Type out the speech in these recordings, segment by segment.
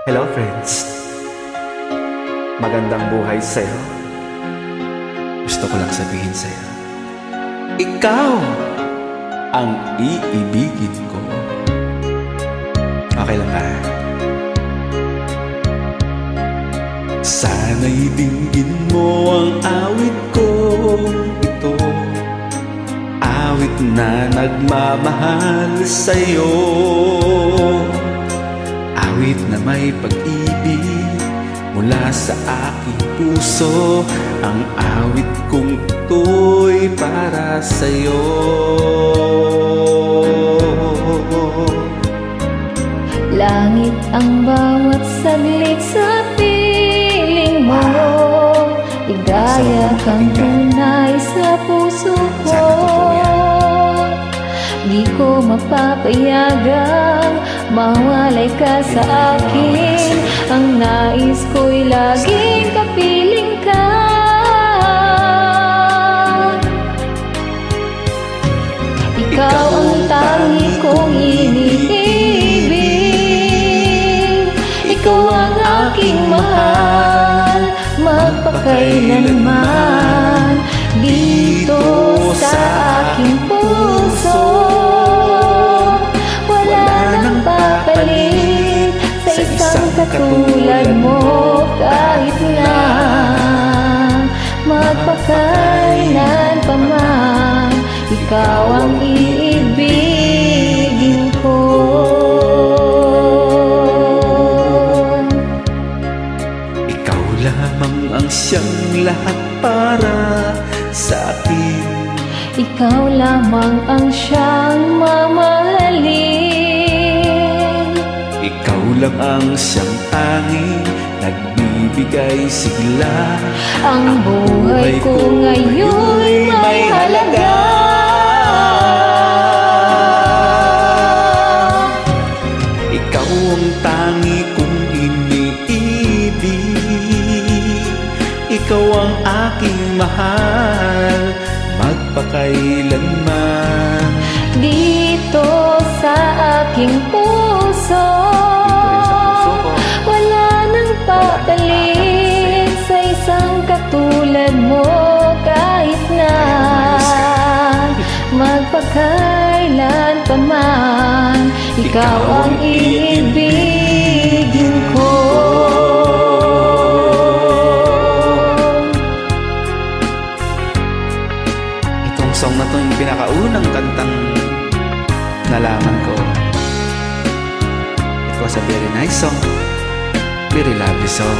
Hello friends, magandang buhay sa'yo. Gusto ko lang sabihin sa'yo, ikaw ang iibigin ko. Okay lang ba? Sana'y dinggin mo ang awit ko ito, awit na nagmamahal sa'yo, awit na may pag-ibig mula sa aking puso. Ang awit kong ito'y para sa'yo. Langit ang bawat saglit sa piling mo, ligaya kang tunay sa puso ko. Di ko mapapayagang mawalay ka sa akin. Ang nais ko'y laging kapiling ka. Ikaw ang tangi kong iniibig, ikaw ang aking mahal, magpakailanman. Dito sa aking puso sa isang katulad mo, kahit na magpakailan pa man, ikaw ang iibigin ko. Ikaw lamang ang siyang lahat para sa akin. Ikaw lamang ang siyang mamahalin. Ikaw lang ang siyang tanging nagbibigay sigla. Ang buhay ko ngayon'y may halaga. Ikaw ang tangi kong iniibig, ikaw ang aking mahal, magpakailanman. Dito sa aking puso, wala nang papalit sa isang katulad mo, kahit na magpakailan pa man, ikaw ang iibigin ko. Itong song na to yung pinakaunang kantang nalaman ko. It was a very nice song, very lovely song,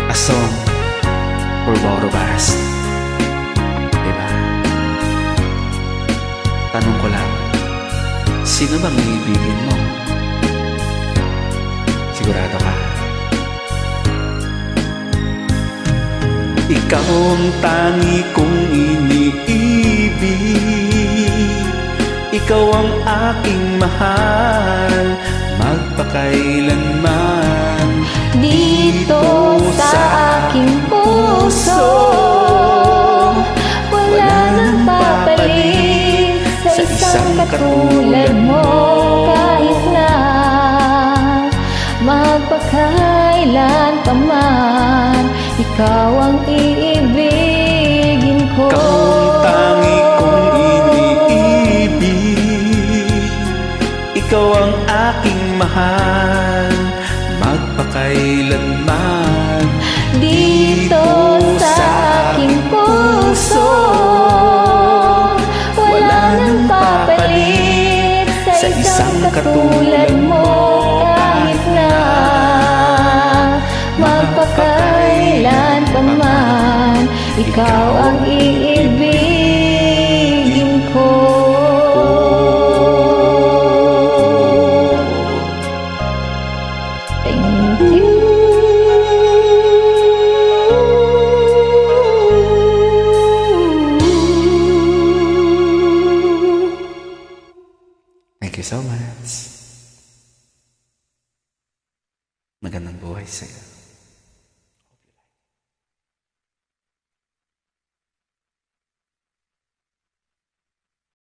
a song for both of us. Diba? Tanong ko lang, sino bang iibigin mo? Sigurado ka? Ikaw ang tangi kong iniibig, ikaw ang aking mahal, magpakailanman. Dito sa aking puso, wala nang papalit sa isang katulad mo, kahit na magpakailan pa man, ikaw ang iibigin ko. Ikaw ang tangi kong iniibig, ikaw ang aking mahal, magpakailanman. Dito sa aking puso, wala nang papalit sa isang katulad mo, kahit na magpakailan pa man, ikaw ang iibigin ko. Thank you. Thank you so much. Magandang buhay sa'yo.